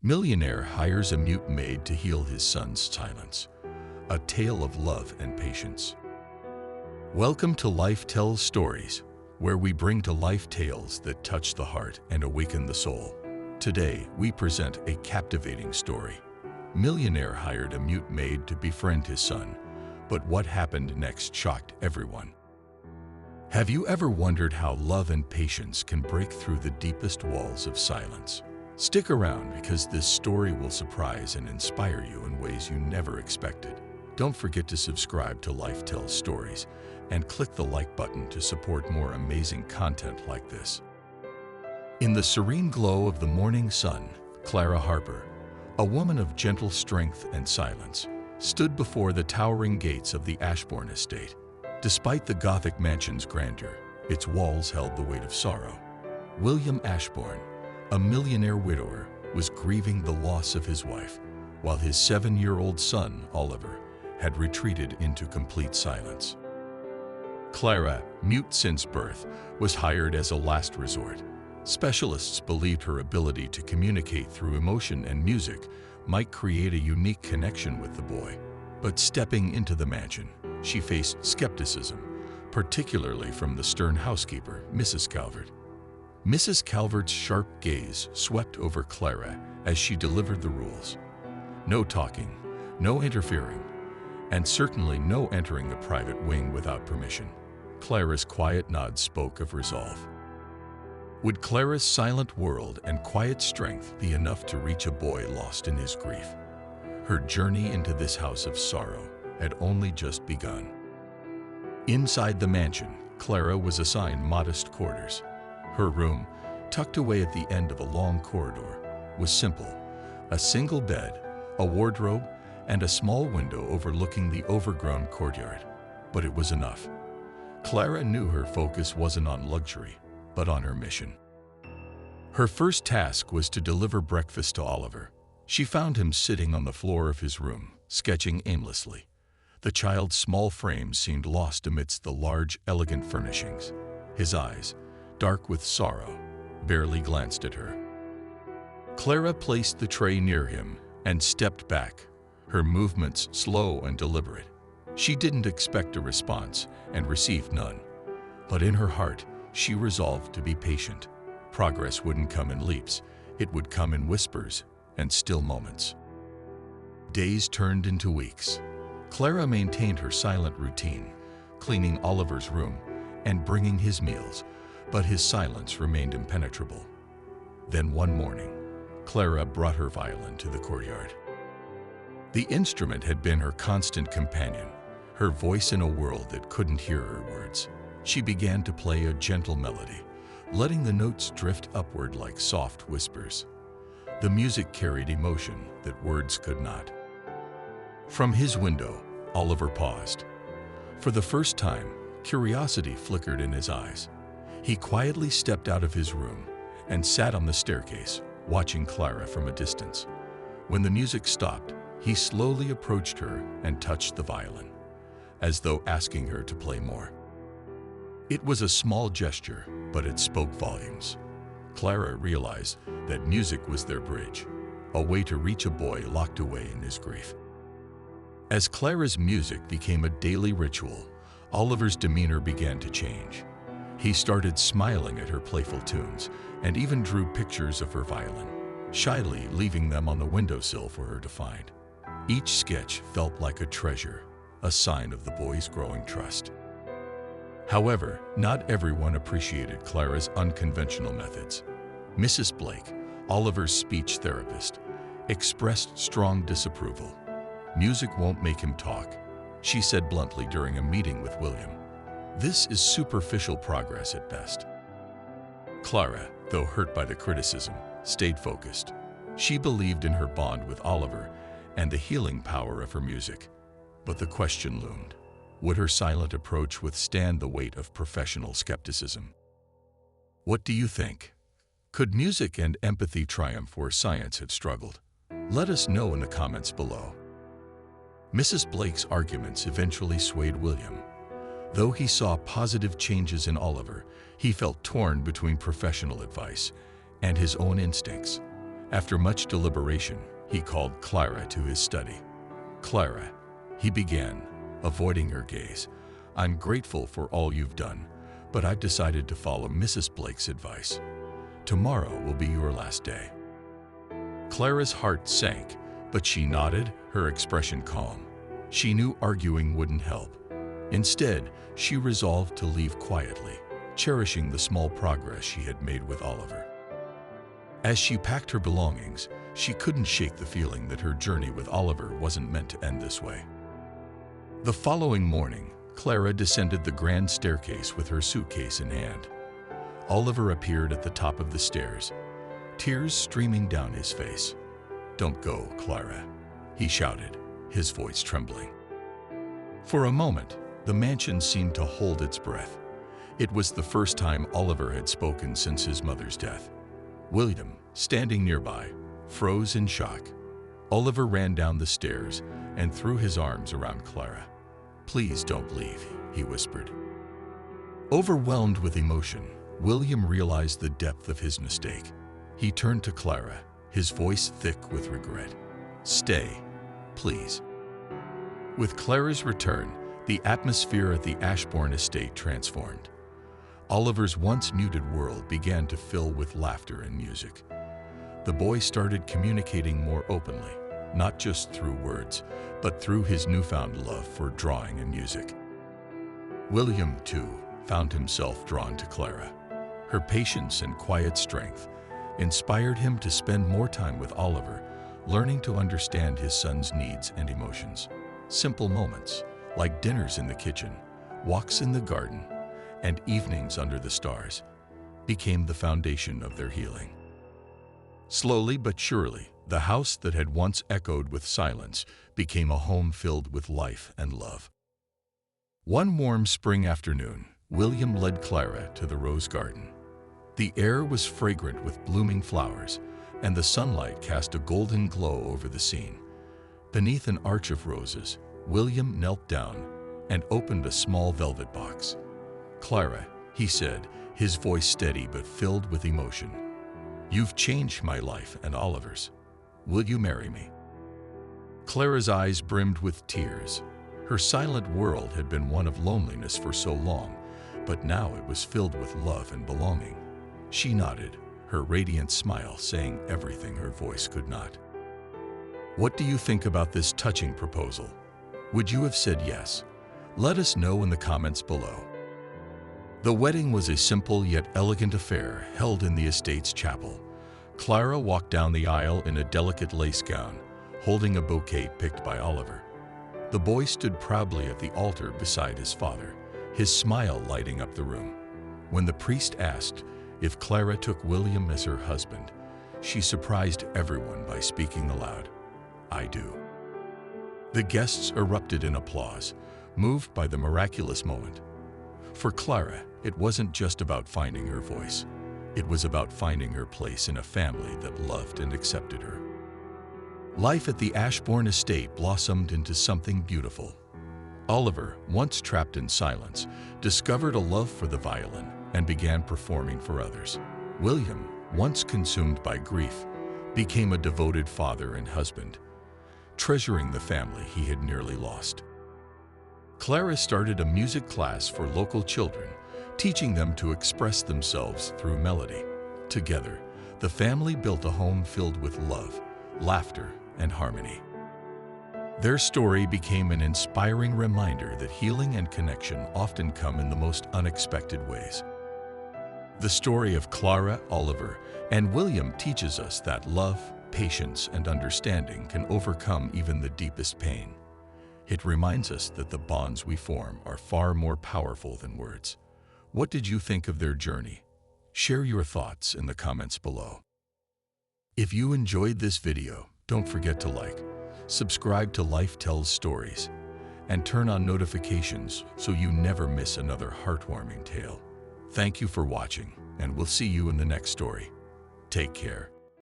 Millionaire hires a mute maid to heal his son's silence. A tale of love and patience. Welcome to Life Tells Stories, where we bring to life tales that touch the heart and awaken the soul. Today, we present a captivating story. Millionaire hired a mute maid to befriend his son, but what happened next shocked everyone. Have you ever wondered how love and patience can break through the deepest walls of silence? Stick around because this story will surprise and inspire you in ways you never expected. Don't forget to subscribe to Life Tells Stories and click the like button to support more amazing content like this. In the serene glow of the morning sun, Clara Harper, a woman of gentle strength and silence, stood before the towering gates of the Ashbourne estate. Despite the Gothic mansion's grandeur, its walls held the weight of sorrow. William Ashbourne, a millionaire widower, was grieving the loss of his wife, while his 7-year-old son, Oliver, had retreated into complete silence. Clara, mute since birth, was hired as a last resort. Specialists believed her ability to communicate through emotion and music might create a unique connection with the boy. But stepping into the mansion, she faced skepticism, particularly from the stern housekeeper, Mrs. Calvert. Mrs. Calvert's sharp gaze swept over Clara as she delivered the rules. No talking, no interfering, and certainly no entering the private wing without permission. Clara's quiet nod spoke of resolve. Would Clara's silent world and quiet strength be enough to reach a boy lost in his grief? Her journey into this house of sorrow had only just begun. Inside the mansion, Clara was assigned modest quarters. Her room, tucked away at the end of a long corridor, was simple: a single bed, a wardrobe, and a small window overlooking the overgrown courtyard. But it was enough. Clara knew her focus wasn't on luxury, but on her mission. Her first task was to deliver breakfast to Oliver. She found him sitting on the floor of his room, sketching aimlessly. The child's small frame seemed lost amidst the large, elegant furnishings. His eyes, dark with sorrow, barely glanced at her. Clara placed the tray near him and stepped back, her movements slow and deliberate. She didn't expect a response and received none. But in her heart, she resolved to be patient. Progress wouldn't come in leaps, it would come in whispers and still moments. Days turned into weeks. Clara maintained her silent routine, cleaning Oliver's room and bringing his meals, but his silence remained impenetrable. Then one morning, Clara brought her violin to the courtyard. The instrument had been her constant companion, her voice in a world that couldn't hear her words. She began to play a gentle melody, letting the notes drift upward like soft whispers. The music carried emotion that words could not. From his window, Oliver paused. For the first time, curiosity flickered in his eyes. He quietly stepped out of his room and sat on the staircase, watching Clara from a distance. When the music stopped, he slowly approached her and touched the violin, as though asking her to play more. It was a small gesture, but it spoke volumes. Clara realized that music was their bridge, a way to reach a boy locked away in his grief. As Clara's music became a daily ritual, Oliver's demeanor began to change. He started smiling at her playful tunes and even drew pictures of her violin, shyly leaving them on the windowsill for her to find. Each sketch felt like a treasure, a sign of the boy's growing trust. However, not everyone appreciated Clara's unconventional methods. Mrs. Blake, Oliver's speech therapist, expressed strong disapproval. "Music won't make him talk," she said bluntly during a meeting with William. "This is superficial progress at best." Clara, though hurt by the criticism, stayed focused. She believed in her bond with Oliver and the healing power of her music. But the question loomed: would her silent approach withstand the weight of professional skepticism? What do you think? Could music and empathy triumph where science had struggled? Let us know in the comments below. Mrs. Blake's arguments eventually swayed William. Though he saw positive changes in Oliver, he felt torn between professional advice and his own instincts. After much deliberation, he called Clara to his study. "Clara," he began, avoiding her gaze, "I'm grateful for all you've done, but I've decided to follow Mrs. Blake's advice. Tomorrow will be your last day." Clara's heart sank, but she nodded, her expression calm. She knew arguing wouldn't help. Instead, she resolved to leave quietly, cherishing the small progress she had made with Oliver. As she packed her belongings, she couldn't shake the feeling that her journey with Oliver wasn't meant to end this way. The following morning, Clara descended the grand staircase with her suitcase in hand. Oliver appeared at the top of the stairs, tears streaming down his face. "Don't go, Clara," he shouted, his voice trembling. For a moment, the mansion seemed to hold its breath. It was the first time Oliver had spoken since his mother's death. William, standing nearby, froze in shock. Oliver ran down the stairs and threw his arms around Clara. "Please don't leave," he whispered. Overwhelmed with emotion, William realized the depth of his mistake. He turned to Clara, his voice thick with regret. "Stay, please." With Clara's return, the atmosphere at the Ashbourne estate transformed. Oliver's once muted world began to fill with laughter and music. The boy started communicating more openly, not just through words, but through his newfound love for drawing and music. William, too, found himself drawn to Clara. Her patience and quiet strength inspired him to spend more time with Oliver, learning to understand his son's needs and emotions. Simple moments, like dinners in the kitchen, walks in the garden, and evenings under the stars, became the foundation of their healing. Slowly but surely, the house that had once echoed with silence became a home filled with life and love. One warm spring afternoon, William led Clara to the rose garden. The air was fragrant with blooming flowers, and the sunlight cast a golden glow over the scene. Beneath an arch of roses, William knelt down and opened a small velvet box. "Clara," he said, his voice steady but filled with emotion, "you've changed my life and Oliver's. Will you marry me?" Clara's eyes brimmed with tears. Her silent world had been one of loneliness for so long, but now it was filled with love and belonging. She nodded, her radiant smile saying everything her voice could not. "What do you think about this touching proposal? Would you have said yes? Let us know in the comments below." The wedding was a simple yet elegant affair held in the estate's chapel. Clara walked down the aisle in a delicate lace gown, holding a bouquet picked by Oliver. The boy stood proudly at the altar beside his father, his smile lighting up the room. When the priest asked if Clara took William as her husband, she surprised everyone by speaking aloud, "I do." The guests erupted in applause, moved by the miraculous moment. For Clara, it wasn't just about finding her voice. It was about finding her place in a family that loved and accepted her. Life at the Ashbourne estate blossomed into something beautiful. Oliver, once trapped in silence, discovered a love for the violin and began performing for others. William, once consumed by grief, became a devoted father and husband, treasuring the family he had nearly lost. Clara started a music class for local children, teaching them to express themselves through melody. Together, the family built a home filled with love, laughter, and harmony. Their story became an inspiring reminder that healing and connection often come in the most unexpected ways. The story of Clara, Oliver, and William teaches us that love, patience, and understanding can overcome even the deepest pain. It reminds us that the bonds we form are far more powerful than words. What did you think of their journey? Share your thoughts in the comments below. If you enjoyed this video, don't forget to like, subscribe to Life Tells Stories, and turn on notifications so you never miss another heartwarming tale. Thank you for watching, and we'll see you in the next story. Take care.